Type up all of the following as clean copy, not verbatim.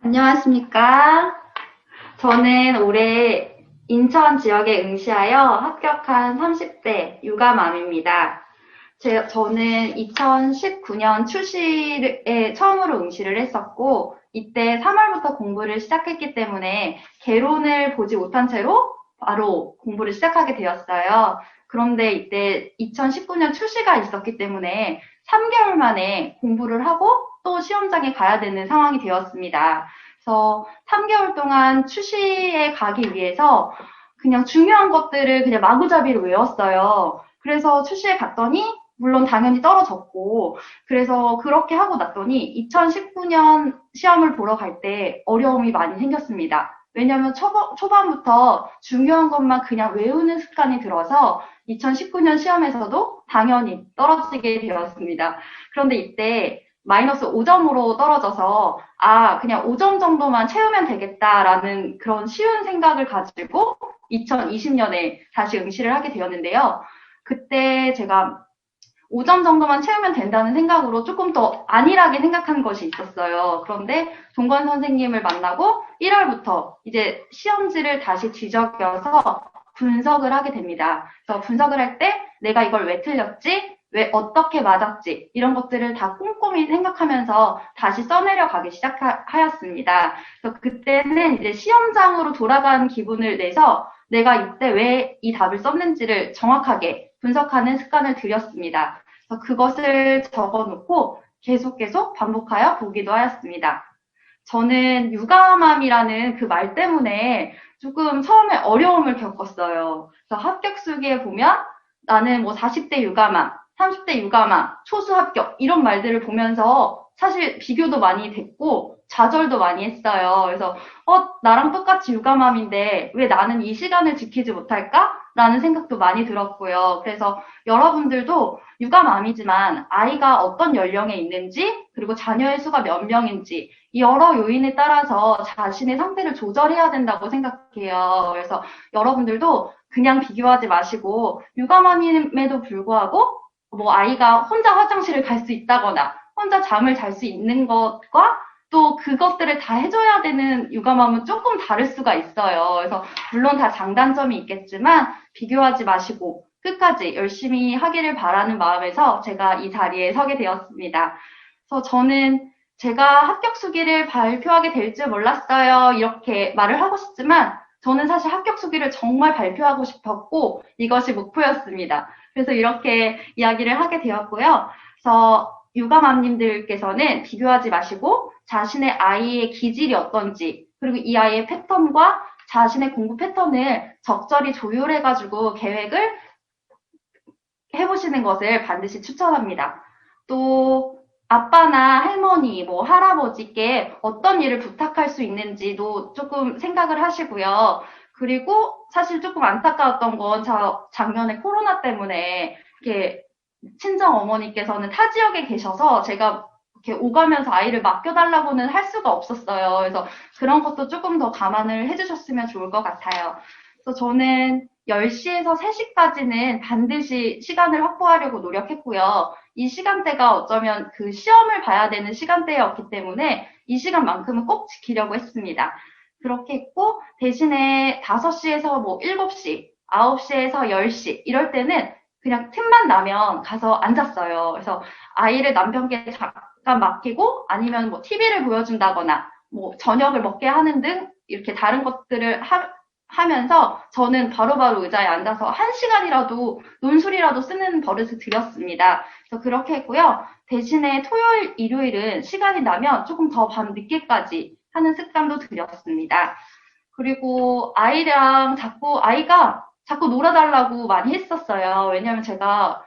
안녕하십니까. 저는 올해 인천 지역에 응시하여 합격한 30대 유감암입니다. 저는 2019년 출시에 처음으로 응시를 했었고, 이때 3월부터 공부를 시작했기 때문에 개론을 보지 못한 채로 바로 공부를 시작하게 되었어요. 그런데 이때 2019년 출시가 있었기 때문에 3개월 만에 공부를 하고 또 시험장에 가야 되는 상황이 되었습니다. 그래서 3개월 동안 출시에 가기 위해서 그냥 중요한 것들을 그냥 마구잡이로 외웠어요. 그래서 출시에 갔더니 물론 당연히 떨어졌고, 그래서 그렇게 하고 났더니 2019년 시험을 보러 갈 때 어려움이 많이 생겼습니다. 왜냐하면 초반부터 중요한 것만 그냥 외우는 습관이 들어서 2019년 시험에서도 당연히 떨어지게 되었습니다. 그런데 이때 마이너스 5점으로 떨어져서 그냥 5점 정도만 채우면 되겠다라는 그런 쉬운 생각을 가지고 2020년에 다시 응시를 하게 되었는데요. 그때 제가 5점 정도만 채우면 된다는 생각으로 조금 더 안일하게 생각한 것이 있었어요. 그런데 동관 선생님을 만나고 1월부터 이제 시험지를 다시 뒤적여서 분석을 하게 됩니다. 그래서 분석을 할 때 내가 이걸 왜 틀렸지? 왜 어떻게 맞았지? 이런 것들을 다 꼼꼼히 생각하면서 다시 써내려 가기 시작하였습니다. 그래서 그때는 이제 시험장으로 돌아간 기분을 내서 내가 이때 왜 이 답을 썼는지를 정확하게 분석하는 습관을 들였습니다. 그래서 그것을 적어놓고 계속 반복하여 보기도 하였습니다. 저는 유감함이라는 그 말 때문에 조금 처음에 어려움을 겪었어요. 그래서 합격 수기에 보면 나는 뭐 40대 유감함, 30대 유감함, 초수 합격 이런 말들을 보면서 사실 비교도 많이 됐고 좌절도 많이 했어요. 그래서 나랑 똑같이 유감함인데 왜 나는 이 시간을 지키지 못할까? 라는 생각도 많이 들었고요. 그래서 여러분들도 유감암이지만 아이가 어떤 연령에 있는지 그리고 자녀의 수가 몇 명인지 여러 요인에 따라서 자신의 상태를 조절해야 된다고 생각해요. 그래서 여러분들도 그냥 비교하지 마시고 유감암임에도 불구하고 뭐 아이가 혼자 화장실을 갈 수 있다거나 혼자 잠을 잘 수 있는 것과 또 그것들을 다 해줘야 되는 유감암은 조금 다를 수가 있어요. 그래서 물론 다 장단점이 있겠지만 비교하지 마시고 끝까지 열심히 하기를 바라는 마음에서 제가 이 자리에 서게 되었습니다. 그래서 저는 제가 합격 수기를 발표하게 될 줄 몰랐어요. 이렇게 말을 하고 싶지만 저는 사실 합격 수기를 정말 발표하고 싶었고 이것이 목표였습니다. 그래서 이렇게 이야기를 하게 되었고요. 그래서 유감맘님들께서는 비교하지 마시고 자신의 아이의 기질이 어떤지 그리고 이 아이의 패턴과 자신의 공부 패턴을 적절히 조율해가지고 계획을 해보시는 것을 반드시 추천합니다. 또 아빠나 할머니, 뭐 할아버지께 어떤 일을 부탁할 수 있는지도 조금 생각을 하시고요. 그리고 사실 조금 안타까웠던 건 작년에 코로나 때문에 이렇게 친정 어머니께서는 타 지역에 계셔서 제가 이렇게 오가면서 아이를 맡겨달라고는 할 수가 없었어요. 그래서 그런 것도 조금 더 감안을 해주셨으면 좋을 것 같아요. 그래서 저는 10시에서 3시까지는 반드시 시간을 확보하려고 노력했고요. 이 시간대가 어쩌면 그 시험을 봐야 되는 시간대였기 때문에 이 시간만큼은 꼭 지키려고 했습니다. 그렇게 했고 대신에 5시에서 뭐 7시, 9시에서 10시 이럴 때는 그냥 틈만 나면 가서 앉았어요. 그래서 아이를 남편께 잠깐 맡기고 아니면 뭐 TV를 보여준다거나 뭐 저녁을 먹게 하는 등 이렇게 다른 것들을 하면서 저는 바로바로 의자에 앉아서 1시간이라도 논술이라도 쓰는 버릇을 들였습니다. 그래서 그렇게 했고요. 대신에 토요일, 일요일은 시간이 나면 조금 더 밤 늦게까지 하는 습관도 들였습니다. 그리고 아이가 자꾸 놀아달라고 많이 했었어요. 왜냐면 제가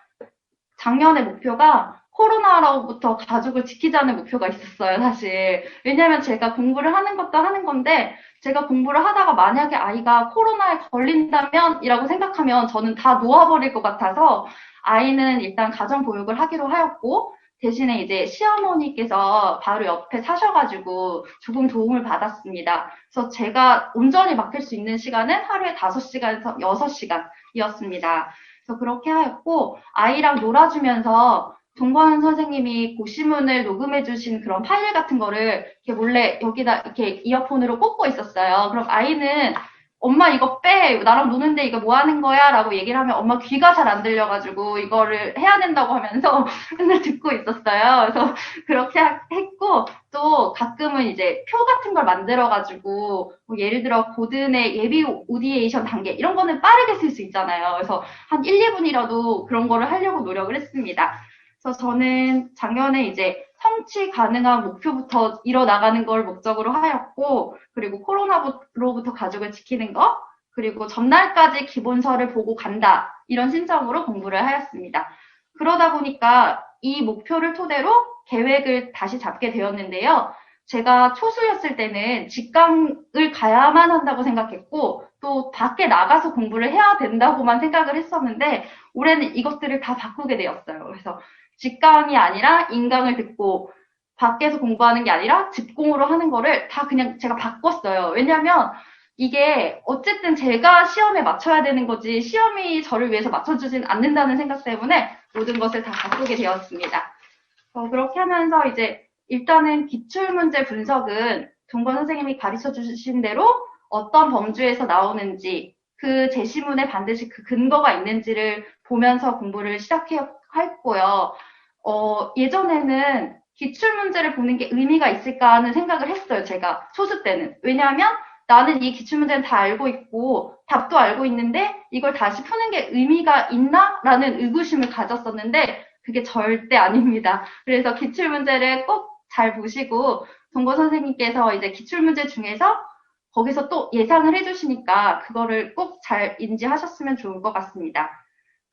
작년의 목표가 코로나로부터 가족을 지키자는 목표가 있었어요, 사실. 왜냐면 제가 공부를 하는 것도 하는 건데, 제가 공부를 하다가 만약에 아이가 코로나에 걸린다면? 이라고 생각하면 저는 다 놓아버릴 것 같아서, 아이는 일단 가정보육을 하기로 하였고, 대신에 이제 시어머니께서 바로 옆에 사셔가지고 조금 도움을 받았습니다. 그래서 제가 온전히 맡길 수 있는 시간은 하루에 5시간에서 6시간이었습니다. 그래서 그렇게 하였고 아이랑 놀아주면서 동관 선생님이 고시문을 녹음해 주신 그런 파일 같은 거를 이렇게 몰래 여기다 이렇게 이어폰으로 꽂고 있었어요. 그럼 아이는 엄마 이거 빼, 나랑 노는데 이거 뭐 하는 거야? 라고 얘기를 하면 엄마 귀가 잘 안 들려가지고 이거를 해야 된다고 하면서 맨날 듣고 있었어요. 그래서 그렇게 했고, 또 가끔은 이제 표 같은 걸 만들어가지고, 뭐 예를 들어 고든의 예비 오디에이션 단계, 이런 거는 빠르게 쓸 수 있잖아요. 그래서 한 1, 2분이라도 그런 거를 하려고 노력을 했습니다. 그래서 저는 작년에 이제 성취 가능한 목표부터 이뤄나가는 걸 목적으로 하였고, 그리고 코로나로부터 가족을 지키는 거, 그리고 전날까지 기본서를 보고 간다. 이런 신청으로 공부를 하였습니다. 그러다 보니까 이 목표를 토대로 계획을 다시 잡게 되었는데요. 제가 초수였을 때는 직강을 가야만 한다고 생각했고, 또 밖에 나가서 공부를 해야 된다고만 생각을 했었는데, 올해는 이것들을 다 바꾸게 되었어요. 그래서 직강이 아니라 인강을 듣고 밖에서 공부하는 게 아니라 집공으로 하는 거를 다 그냥 제가 바꿨어요. 왜냐면 이게 어쨌든 제가 시험에 맞춰야 되는 거지 시험이 저를 위해서 맞춰주진 않는다는 생각 때문에 모든 것을 다 바꾸게 되었습니다. 그렇게 하면서 이제 일단은 기출문제 분석은 동건 선생님이 가르쳐 주신 대로 어떤 범주에서 나오는지 그 제시문에 반드시 그 근거가 있는지를 보면서 공부를 시작했고요. 예전에는 기출문제를 보는 게 의미가 있을까 하는 생각을 했어요, 제가. 초수 때는. 왜냐하면 나는 이 기출문제는 다 알고 있고, 답도 알고 있는데, 이걸 다시 푸는 게 의미가 있나? 라는 의구심을 가졌었는데, 그게 절대 아닙니다. 그래서 기출문제를 꼭 잘 보시고, 동거 선생님께서 이제 기출문제 중에서 거기서 또 예상을 해주시니까, 그거를 꼭 잘 인지하셨으면 좋을 것 같습니다.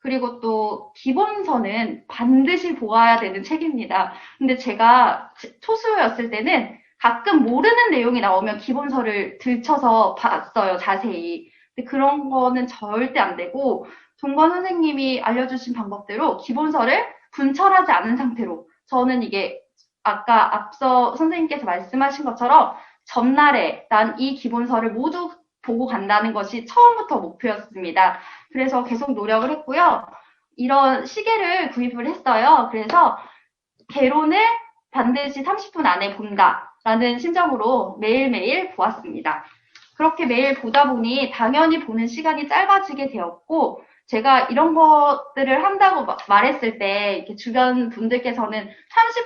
그리고 또 기본서는 반드시 보아야 되는 책입니다. 근데 제가 초수였을 때는 가끔 모르는 내용이 나오면 기본서를 들춰서 봤어요, 자세히. 근데 그런 거는 절대 안 되고 동건 선생님이 알려주신 방법대로 기본서를 분철하지 않은 상태로 저는 이게 아까 앞서 선생님께서 말씀하신 것처럼 전날에 난 이 기본서를 모두 보고 간다는 것이 처음부터 목표였습니다. 그래서 계속 노력을 했고요. 이런 시계를 구입을 했어요. 그래서 개론을 반드시 30분 안에 본다라는 심정으로 매일매일 보았습니다. 그렇게 매일 보다 보니 당연히 보는 시간이 짧아지게 되었고 제가 이런 것들을 한다고 말했을 때 이렇게 주변 분들께서는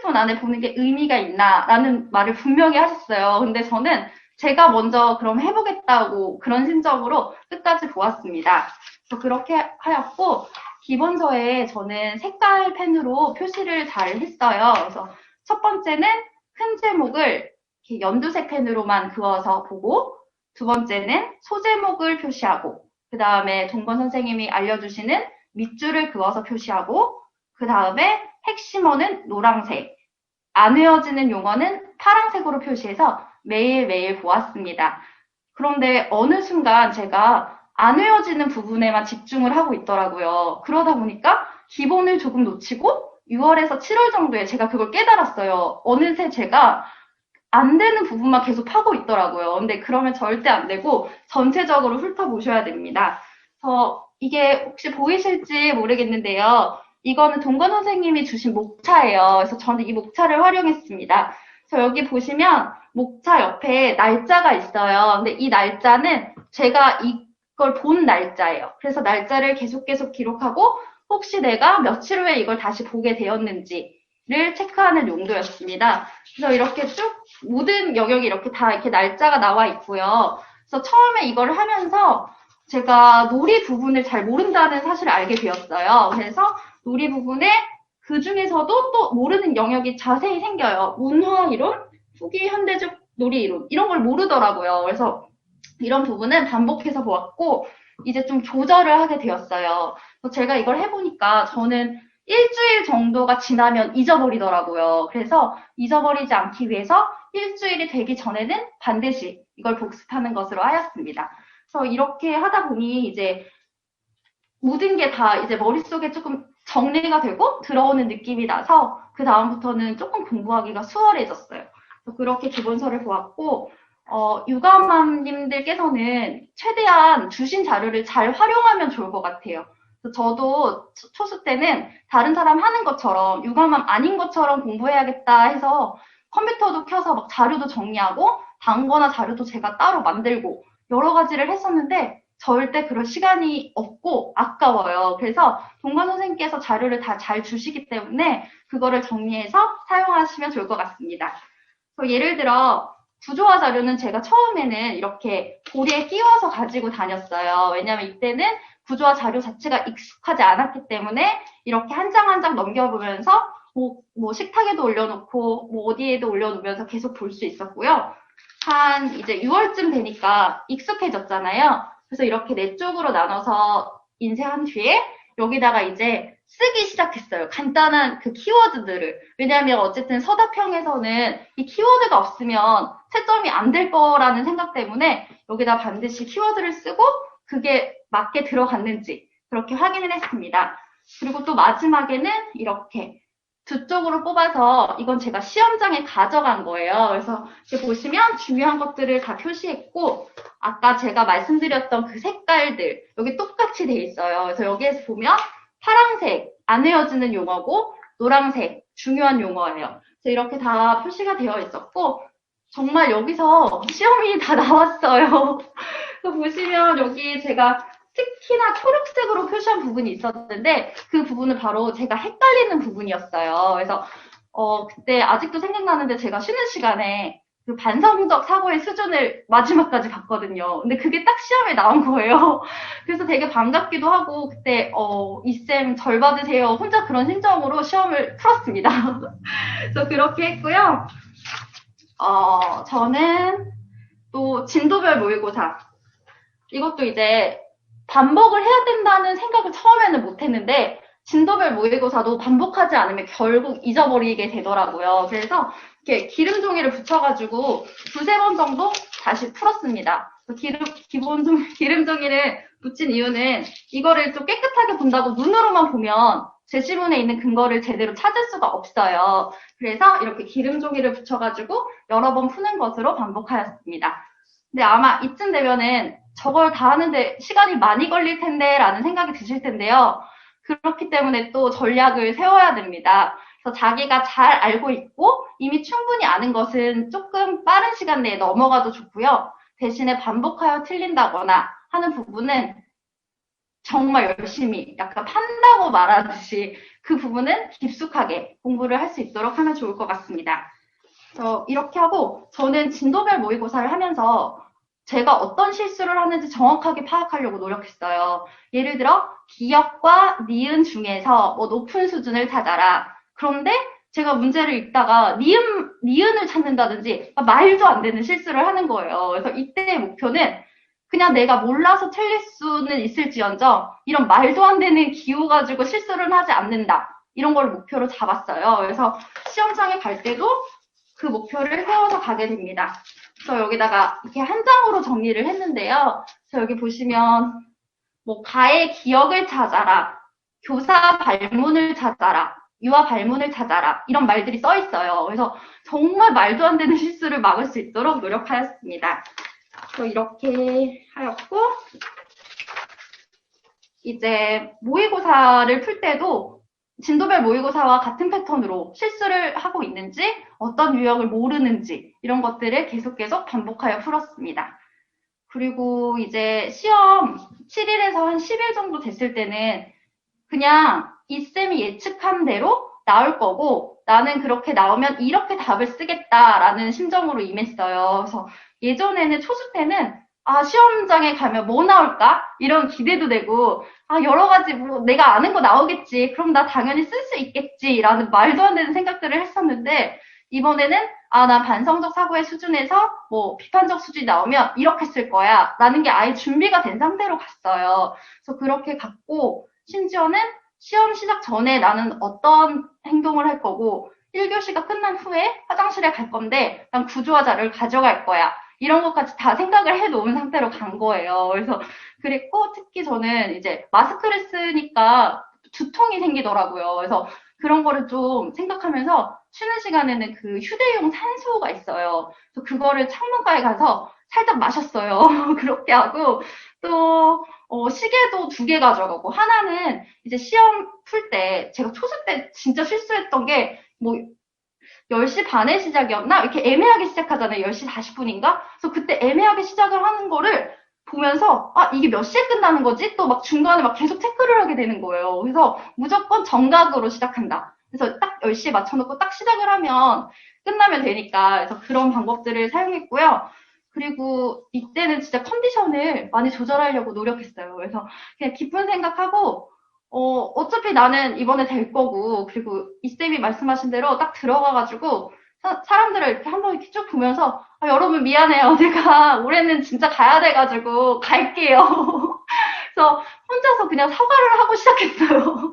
30분 안에 보는 게 의미가 있나라는 말을 분명히 하셨어요. 근데 저는 제가 먼저 그럼 해보겠다고 그런 심정으로 끝까지 보았습니다. 그래서 그렇게 하였고 기본서에 저는 색깔 펜으로 표시를 잘 했어요. 그래서 첫 번째는 큰 제목을 이렇게 연두색 펜으로만 그어서 보고 두 번째는 소제목을 표시하고 그 다음에 동건 선생님이 알려주시는 밑줄을 그어서 표시하고 그 다음에 핵심어는 노란색, 안 외워지는 용어는 파란색으로 표시해서 매일매일 보았습니다. 그런데 어느 순간 제가 안 외워지는 부분에만 집중을 하고 있더라고요. 그러다 보니까 기본을 조금 놓치고 6월에서 7월 정도에 제가 그걸 깨달았어요. 어느새 제가 안 되는 부분만 계속 파고 있더라고요. 근데 그러면 절대 안 되고 전체적으로 훑어보셔야 됩니다. 그래서 이게 혹시 보이실지 모르겠는데요. 이거는 동건 선생님이 주신 목차예요. 그래서 저는 이 목차를 활용했습니다. 그래서 여기 보시면 목차 옆에 날짜가 있어요. 근데 이 날짜는 제가 이걸 본 날짜예요. 그래서 날짜를 계속 기록하고 혹시 내가 며칠 후에 이걸 다시 보게 되었는지를 체크하는 용도였습니다. 그래서 이렇게 쭉 모든 영역이 이렇게 다 이렇게 날짜가 나와 있고요. 그래서 처음에 이걸 하면서 제가 놀이 부분을 잘 모른다는 사실을 알게 되었어요. 그래서 놀이 부분에 그 중에서도 또 모르는 영역이 자세히 생겨요. 문화 이론, 후기 현대적 놀이 이론 이런 걸 모르더라고요. 그래서 이런 부분은 반복해서 보았고 이제 좀 조절을 하게 되었어요. 그래서 제가 이걸 해보니까 저는 일주일 정도가 지나면 잊어버리더라고요. 그래서 잊어버리지 않기 위해서 일주일이 되기 전에는 반드시 이걸 복습하는 것으로 하였습니다. 그래서 이렇게 하다 보니 이제 모든 게 다 이제 머릿속에 조금 정리가 되고 들어오는 느낌이 나서 그 다음부터는 조금 공부하기가 수월해졌어요. 그렇게 기본서를 보았고 유감맘님들께서는 최대한 주신 자료를 잘 활용하면 좋을 것 같아요. 그래서 저도 초수 때는 다른 사람 하는 것처럼 유감함 아닌 것처럼 공부해야겠다 해서 컴퓨터도 켜서 막 자료도 정리하고 단거나 자료도 제가 따로 만들고 여러 가지를 했었는데 절대 그럴 시간이 없고 아까워요. 그래서 동관 선생님께서 자료를 다 잘 주시기 때문에 그거를 정리해서 사용하시면 좋을 것 같습니다. 예를 들어 구조화 자료는 제가 처음에는 이렇게 고리에 끼워서 가지고 다녔어요. 왜냐하면 이때는 구조화 자료 자체가 익숙하지 않았기 때문에 이렇게 한 장 한 장 넘겨보면서 뭐 식탁에도 올려놓고 뭐 어디에도 올려놓으면서 계속 볼 수 있었고요. 한 이제 6월쯤 되니까 익숙해졌잖아요. 그래서 이렇게 네 쪽으로 나눠서 인쇄한 뒤에 여기다가 이제 쓰기 시작했어요. 간단한 그 키워드들을. 왜냐하면 어쨌든 서답형에서는 이 키워드가 없으면 채점이 안 될 거라는 생각 때문에 여기다 반드시 키워드를 쓰고 그게 맞게 들어갔는지 그렇게 확인을 했습니다. 그리고 또 마지막에는 이렇게 두 쪽으로 뽑아서 이건 제가 시험장에 가져간 거예요. 그래서 이렇게 보시면 중요한 것들을 다 표시했고 아까 제가 말씀드렸던 그 색깔들 여기 똑같이 돼 있어요. 그래서 여기에서 보면 파란색 안 외워지는 용어고 노란색 중요한 용어예요. 그래서 이렇게 다 표시가 되어 있었고 정말 여기서 시험이 다 나왔어요. 그래서 보시면 여기 제가 특히나 초록색으로 표시한 부분이 있었는데 그 부분은 바로 제가 헷갈리는 부분이었어요. 그래서 그때 아직도 생각나는데 제가 쉬는 시간에 그 반성적 사고의 수준을 마지막까지 봤거든요. 근데 그게 딱 시험에 나온 거예요. 그래서 되게 반갑기도 하고 그때 이쌤 절 받으세요. 혼자 그런 심정으로 시험을 풀었습니다. 그래서 그렇게 했고요. 저는 또 진도별 모의고사 이것도 이제 반복을 해야 된다는 생각을 처음에는 못했는데 진도별 모의고사도 반복하지 않으면 결국 잊어버리게 되더라고요. 그래서 이렇게 기름 종이를 붙여가지고 두세 번 정도 다시 풀었습니다. 기름 종이를 붙인 이유는 이거를 좀 깨끗하게 본다고 눈으로만 보면 제 지문에 있는 근거를 제대로 찾을 수가 없어요. 그래서 이렇게 기름 종이를 붙여가지고 여러 번 푸는 것으로 반복하였습니다. 근데 아마 이쯤 되면은 저걸 다 하는데 시간이 많이 걸릴 텐데 라는 생각이 드실 텐데요. 그렇기 때문에 또 전략을 세워야 됩니다. 그래서 자기가 잘 알고 있고 이미 충분히 아는 것은 조금 빠른 시간 내에 넘어가도 좋고요. 대신에 반복하여 틀린다거나 하는 부분은 정말 열심히 약간 판다고 말하듯이 그 부분은 깊숙하게 공부를 할 수 있도록 하면 좋을 것 같습니다. 이렇게 하고 저는 진도별 모의고사를 하면서 제가 어떤 실수를 하는지 정확하게 파악하려고 노력했어요. 예를 들어 기역과 니은 중에서 높은 수준을 찾아라. 그런데 제가 문제를 읽다가 니은을 찾는다든지 말도 안 되는 실수를 하는 거예요. 그래서 이때의 목표는 그냥 내가 몰라서 틀릴 수는 있을지언정 이런 말도 안 되는 기호 가지고 실수를 하지 않는다. 이런 걸 목표로 잡았어요. 그래서 시험장에 갈 때도 그 목표를 세워서 가게 됩니다. 그래서 여기다가 이렇게 한 장으로 정리를 했는데요. 그래서 여기 보시면 가의 기억을 찾아라, 교사 발문을 찾아라, 유아 발문을 찾아라 이런 말들이 써 있어요. 그래서 정말 말도 안 되는 실수를 막을 수 있도록 노력하였습니다. 그래서 이렇게 하였고 이제 모의고사를 풀 때도 진도별 모의고사와 같은 패턴으로 실수를 하고 있는지 어떤 유형을 모르는지 이런 것들을 계속 반복하여 풀었습니다. 그리고 이제 시험 7일에서 한 10일 정도 됐을 때는 그냥 이쌤이 예측한 대로 나올 거고 나는 그렇게 나오면 이렇게 답을 쓰겠다라는 심정으로 임했어요. 그래서 예전에는 초수 때는 시험장에 가면 뭐 나올까? 이런 기대도 되고 여러 가지 내가 아는 거 나오겠지. 그럼 나 당연히 쓸 수 있겠지. 라는 말도 안 되는 생각들을 했었는데 이번에는 난 반성적 사고의 수준에서 비판적 수준이 나오면 이렇게 쓸 거야. 라는 게 아예 준비가 된 상태로 갔어요. 그래서 그렇게 갔고 심지어는 시험 시작 전에 나는 어떤 행동을 할 거고 1교시가 끝난 후에 화장실에 갈 건데 난 구조화 자료를 가져갈 거야. 이런 것까지 다 생각을 해놓은 상태로 간 거예요. 그래서 그랬고 특히 저는 이제 마스크를 쓰니까 두통이 생기더라고요. 그래서 그런 거를 좀 생각하면서 쉬는 시간에는 그 휴대용 산소가 있어요. 그래서 그거를 창문가에 가서 살짝 마셨어요. 그렇게 하고 또 시계도 2개 가져가고 하나는 이제 시험 풀 때 제가 초수 때 진짜 실수했던 게 뭐 10시 반에 시작이었나? 이렇게 애매하게 시작하잖아요. 10시 40분인가? 그래서 그때 애매하게 시작을 하는 거를 보면서 아 이게 몇 시에 끝나는 거지? 또 막 중간에 막 계속 체크를 하게 되는 거예요. 그래서 무조건 정각으로 시작한다. 그래서 딱 10시에 맞춰놓고 딱 시작을 하면 끝나면 되니까 그래서 그런 방법들을 사용했고요. 그리고 이때는 진짜 컨디션을 많이 조절하려고 노력했어요. 그래서 그냥 깊은 생각하고 어차피 나는 이번에 될 거고, 그리고 이쌤이 말씀하신 대로 딱 들어가가지고, 사람들을 이렇게 한번 이렇게 쭉 보면서, 아, 여러분 미안해요. 제가 올해는 진짜 가야 돼가지고, 갈게요. 그래서 혼자서 그냥 사과를 하고 시작했어요.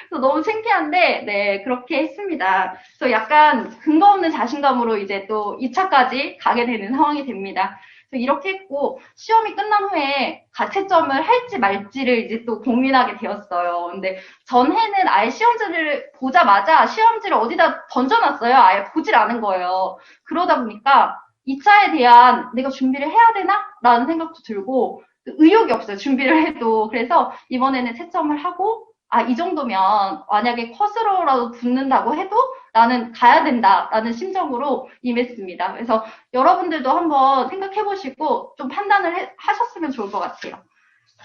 그래서 너무 창피한데, 네, 그렇게 했습니다. 그래서 약간 근거 없는 자신감으로 이제 또 2차까지 가게 되는 상황이 됩니다. 그래서 이렇게 했고, 시험이 끝난 후에 가채점을 할지 말지를 이제 또 고민하게 되었어요. 근데 전해는 아예 시험지를 보자마자 시험지를 어디다 던져놨어요. 아예 보질 않은 거예요. 그러다 보니까 2차에 대한 내가 준비를 해야 되나? 라는 생각도 들고, 의욕이 없어요. 준비를 해도. 그래서 이번에는 채점을 하고, 아, 이 정도면 만약에 컷으로라도 붙는다고 해도 나는 가야 된다라는 심정으로 임했습니다. 그래서 여러분들도 한번 생각해 보시고 좀 판단을 하셨으면 좋을 것 같아요.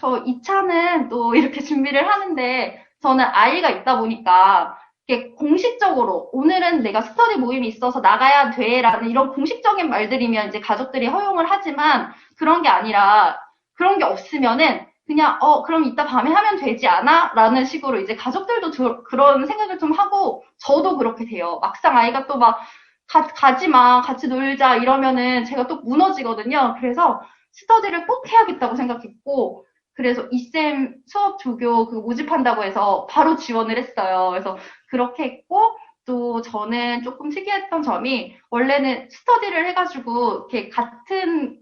저 2차는 또 이렇게 준비를 하는데 저는 아이가 있다 보니까 이게 공식적으로 오늘은 내가 스터디 모임이 있어서 나가야 돼라는 이런 공식적인 말들이면 이제 가족들이 허용을 하지만 그런 게 아니라 그런 게 없으면은 그냥 그럼 이따 밤에 하면 되지 않아? 라는 식으로 이제 가족들도 그런 생각을 좀 하고 저도 그렇게 돼요. 막상 아이가 또 막 가지 마, 같이 놀자 이러면은 제가 또 무너지거든요. 그래서 스터디를 꼭 해야겠다고 생각했고 그래서 이쌤 수업 조교 그 모집한다고 해서 바로 지원을 했어요. 그래서 그렇게 했고 또 저는 조금 특이했던 점이 원래는 스터디를 해가지고 이렇게 같은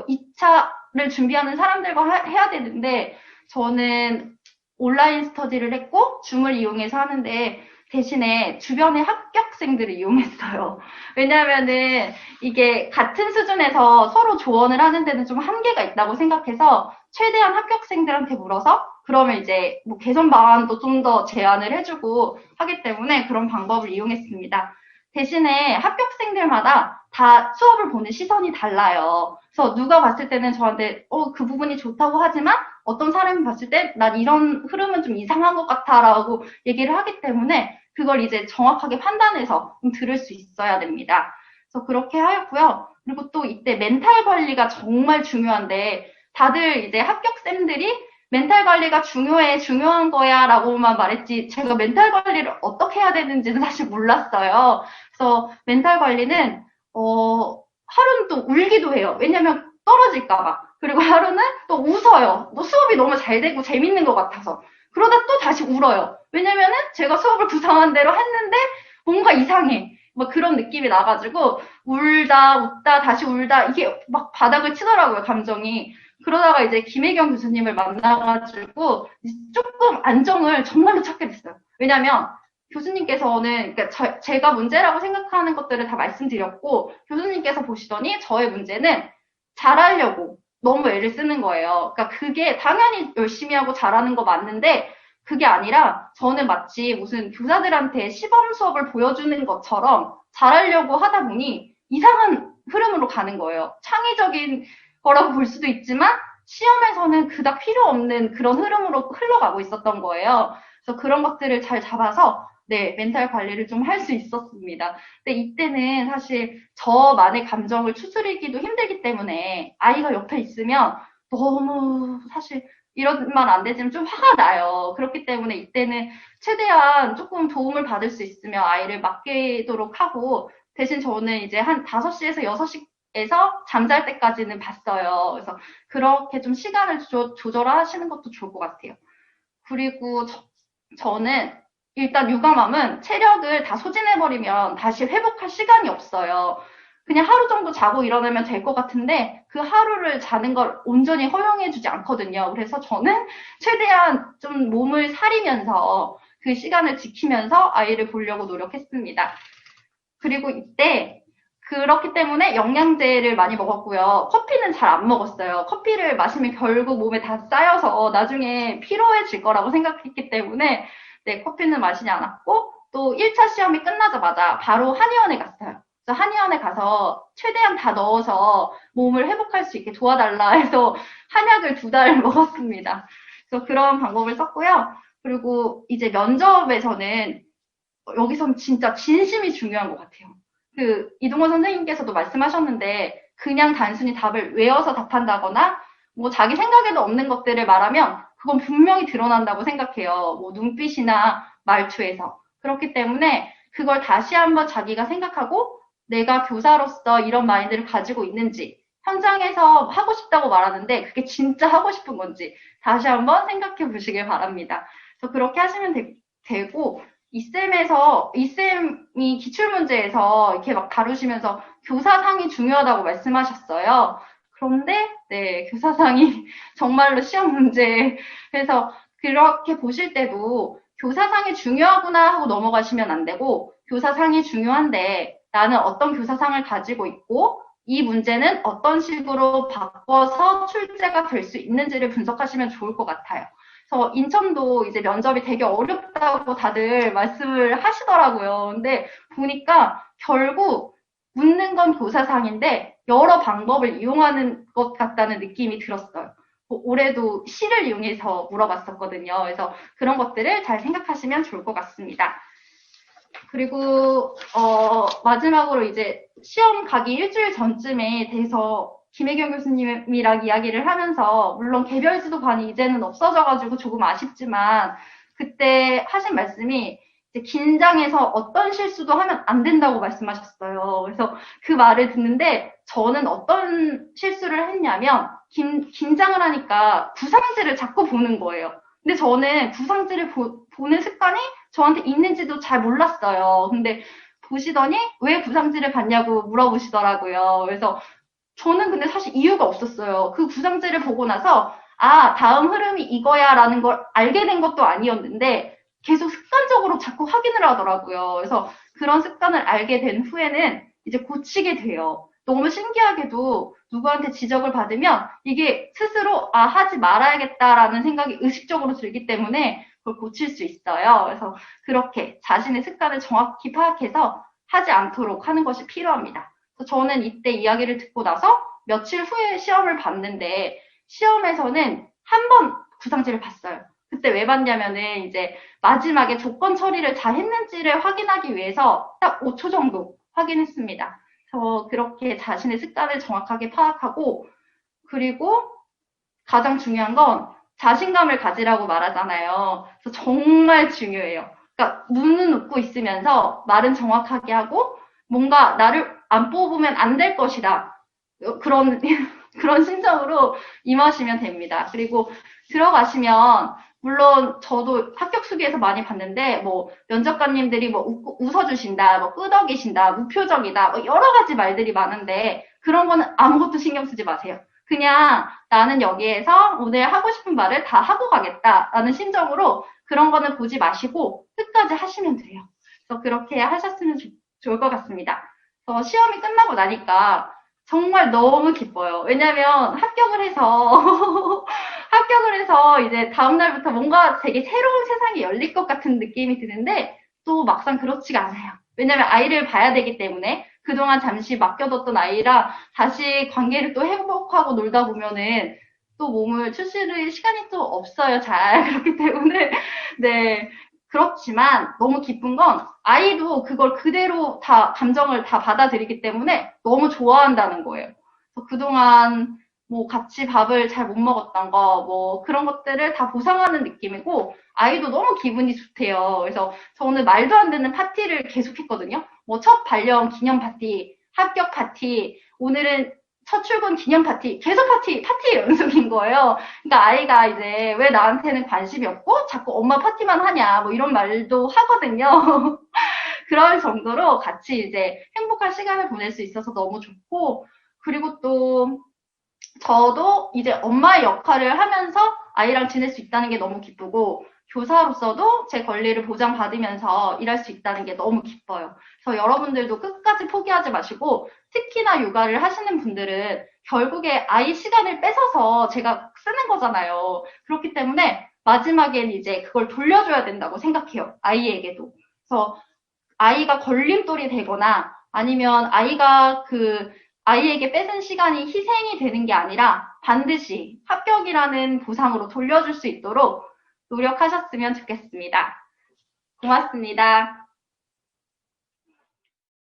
2차를 준비하는 사람들과 해야 되는데 저는 온라인 스터디를 했고 줌을 이용해서 하는데 대신에 주변의 합격생들을 이용했어요. 왜냐하면은 이게 같은 수준에서 서로 조언을 하는 데는 좀 한계가 있다고 생각해서 최대한 합격생들한테 물어서 그러면 이제 뭐 개선 방안도 좀 더 제안을 해주고 하기 때문에 그런 방법을 이용했습니다. 대신에 합격생들마다 다 수업을 보는 시선이 달라요. 그래서 누가 봤을 때는 저한테 그 부분이 좋다고 하지만 어떤 사람이 봤을 때 난 이런 흐름은 좀 이상한 것 같아라고 얘기를 하기 때문에 그걸 이제 정확하게 판단해서 들을 수 있어야 됩니다. 그래서 그렇게 하였고요. 그리고 또 이때 멘탈 관리가 정말 중요한데 다들 이제 합격생들이 멘탈 관리가 중요한 거야 라고만 말했지 제가 멘탈 관리를 어떻게 해야 되는지는 사실 몰랐어요. 그래서 멘탈 관리는 하루는 또 울기도 해요. 왜냐면 떨어질까봐. 그리고 하루는 또 웃어요. 또 수업이 너무 잘 되고 재밌는 것 같아서. 그러다 또 다시 울어요. 왜냐면은 제가 수업을 구상한 대로 했는데 뭔가 이상해. 막 그런 느낌이 나가지고 울다 웃다 다시 울다 이게 막 바닥을 치더라고요 감정이. 그러다가 이제 김혜경 교수님을 만나가지고 조금 안정을 정말로 찾게 됐어요. 왜냐면 교수님께서는 그러니까 제가 문제라고 생각하는 것들을 다 말씀드렸고 교수님께서 보시더니 저의 문제는 잘하려고 너무 애를 쓰는 거예요. 그러니까 그게 당연히 열심히 하고 잘하는 거 맞는데 그게 아니라 저는 마치 무슨 교사들한테 시범 수업을 보여주는 것처럼 잘하려고 하다 보니 이상한 흐름으로 가는 거예요. 창의적인 거라고 볼 수도 있지만 시험에서는 그닥 필요 없는 그런 흐름으로 흘러가고 있었던 거예요. 그래서 그런 것들을 잘 잡아서 네, 멘탈 관리를 좀 할 수 있었습니다. 근데 이때는 사실 저만의 감정을 추스리기도 힘들기 때문에 아이가 옆에 있으면 너무 사실 이러면 안 되지만 좀 화가 나요. 그렇기 때문에 이때는 최대한 조금 도움을 받을 수 있으면 아이를 맡기도록 하고 대신 저는 이제 한 5시에서 6시에서 잠잘 때까지는 봤어요. 그래서 그렇게 좀 시간을 조절하시는 것도 좋을 것 같아요. 그리고 저는 일단 육아맘은 체력을 다 소진해버리면 다시 회복할 시간이 없어요. 그냥 하루 정도 자고 일어나면 될 것 같은데 그 하루를 자는 걸 온전히 허용해주지 않거든요. 그래서 저는 최대한 좀 몸을 사리면서 그 시간을 지키면서 아이를 보려고 노력했습니다. 그리고 이때 그렇기 때문에 영양제를 많이 먹었고요. 커피는 잘 안 먹었어요. 커피를 마시면 결국 몸에 다 쌓여서 나중에 피로해질 거라고 생각했기 때문에 네, 커피는 마시지 않았고 또 1차 시험이 끝나자마자 바로 한의원에 갔어요. 그래서 한의원에 가서 최대한 다 넣어서 몸을 회복할 수 있게 도와달라 해서 한약을 2달 먹었습니다. 그래서 그런 방법을 썼고요. 그리고 이제 면접에서는 여기선 진짜 진심이 중요한 것 같아요. 이동원 선생님께서도 말씀하셨는데, 그냥 단순히 답을 외워서 답한다거나, 뭐 자기 생각에도 없는 것들을 말하면, 그건 분명히 드러난다고 생각해요. 뭐 눈빛이나 말투에서. 그렇기 때문에, 그걸 다시 한번 자기가 생각하고, 내가 교사로서 이런 마인드를 가지고 있는지, 현장에서 하고 싶다고 말하는데, 그게 진짜 하고 싶은 건지, 다시 한번 생각해 보시길 바랍니다. 그래서 그렇게 하시면 되고, 이쌤이 기출문제에서 이렇게 막 다루시면서 교사상이 중요하다고 말씀하셨어요. 그런데, 네, 교사상이 정말로 시험 문제에서 그렇게 보실 때도 교사상이 중요하구나 하고 넘어가시면 안 되고, 교사상이 중요한데 나는 어떤 교사상을 가지고 있고, 이 문제는 어떤 식으로 바꿔서 출제가 될 수 있는지를 분석하시면 좋을 것 같아요. 그래서 인천도 이제 면접이 되게 어렵다고 다들 말씀을 하시더라고요. 근데 보니까 결국 묻는 건 교사상인데 여러 방법을 이용하는 것 같다는 느낌이 들었어요. 올해도 시를 이용해서 물어봤었거든요. 그래서 그런 것들을 잘 생각하시면 좋을 것 같습니다. 그리고 마지막으로 이제 시험 가기 일주일 전쯤에 대해서 김혜경 교수님이랑 이야기를 하면서 물론 개별지도반이 이제는 없어져가지고 조금 아쉽지만 그때 하신 말씀이 이제 긴장해서 어떤 실수도 하면 안 된다고 말씀하셨어요. 그래서 그 말을 듣는데 저는 어떤 실수를 했냐면 긴장을 하니까 구상지를 자꾸 보는 거예요. 근데 저는 구상지를 보는 습관이 저한테 있는지도 잘 몰랐어요. 근데 보시더니 왜 구상지를 봤냐고 물어보시더라고요. 그래서 저는 근데 사실 이유가 없었어요. 그 구상지를 보고 나서 아, 다음 흐름이 이거야 라는 걸 알게 된 것도 아니었는데 계속 습관적으로 자꾸 확인을 하더라고요. 그래서 그런 습관을 알게 된 후에는 이제 고치게 돼요. 너무 신기하게도 누구한테 지적을 받으면 이게 스스로 아, 하지 말아야겠다라는 생각이 의식적으로 들기 때문에 그걸 고칠 수 있어요. 그래서 그렇게 자신의 습관을 정확히 파악해서 하지 않도록 하는 것이 필요합니다. 그래서 저는 이때 이야기를 듣고 나서 며칠 후에 시험을 봤는데 시험에서는 한 번 구상지를 봤어요. 그때 왜 봤냐면은 이제 마지막에 조건 처리를 잘 했는지를 확인하기 위해서 딱 5초 정도 확인했습니다. 그래서 그렇게 자신의 습관을 정확하게 파악하고 그리고 가장 중요한 건 자신감을 가지라고 말하잖아요. 그래서 정말 중요해요. 그러니까 눈은 웃고 있으면서 말은 정확하게 하고 뭔가 나를 안 뽑으면 안 될 것이다. 그런 그런 심정으로 임하시면 됩니다. 그리고 들어가시면 물론 저도 합격 수기에서 많이 봤는데 뭐 면접관님들이 뭐 웃어주신다, 뭐 끄덕이신다, 무표정이다, 뭐 여러 가지 말들이 많은데 그런 거는 아무것도 신경 쓰지 마세요. 그냥 나는 여기에서 오늘 하고 싶은 말을 다 하고 가겠다라는 심정으로 그런 거는 보지 마시고 끝까지 하시면 돼요. 그래서 그렇게 하셨으면 좋을 것 같습니다. 시험이 끝나고 나니까 정말 너무 기뻐요. 왜냐면 합격을 해서 합격을 해서 이제 다음날부터 뭔가 되게 새로운 세상이 열릴 것 같은 느낌이 드는데 또 막상 그렇지가 않아요. 왜냐면 아이를 봐야 되기 때문에 그동안 잠시 맡겨뒀던 아이랑 다시 관계를 또 회복하고 놀다 보면은 또 몸을 추스릴 시간이 또 없어요. 잘. 그렇기 때문에 네. 그렇지만 너무 기쁜 건 아이도 그걸 그대로 다 감정을 다 받아들이기 때문에 너무 좋아한다는 거예요. 그래서 그동안 뭐 같이 밥을 잘 못 먹었던 거, 뭐 그런 것들을 다 보상하는 느낌이고 아이도 너무 기분이 좋대요. 그래서 저는 말도 안 되는 파티를 계속했거든요. 뭐 첫 발령 기념 파티, 합격 파티, 오늘은 첫 출근 기념 파티, 계속 파티 연속인 거예요. 그러니까 아이가 이제 왜 나한테는 관심이 없고 자꾸 엄마 파티만 하냐, 뭐 이런 말도 하거든요. 그럴 정도로 같이 이제 행복한 시간을 보낼 수 있어서 너무 좋고, 그리고 또 저도 이제 엄마의 역할을 하면서 아이랑 지낼 수 있다는 게 너무 기쁘고, 교사로서도 제 권리를 보장받으면서 일할 수 있다는 게 너무 기뻐요. 그래서 여러분들도 끝까지 포기하지 마시고, 특히나 육아를 하시는 분들은 결국에 아이 시간을 뺏어서 제가 쓰는 거잖아요. 그렇기 때문에 마지막엔 이제 그걸 돌려줘야 된다고 생각해요. 아이에게도. 그래서 아이가 걸림돌이 되거나 아니면 아이가 아이에게 뺏은 시간이 희생이 되는 게 아니라 반드시 합격이라는 보상으로 돌려줄 수 있도록 노력하셨으면 좋겠습니다. 고맙습니다.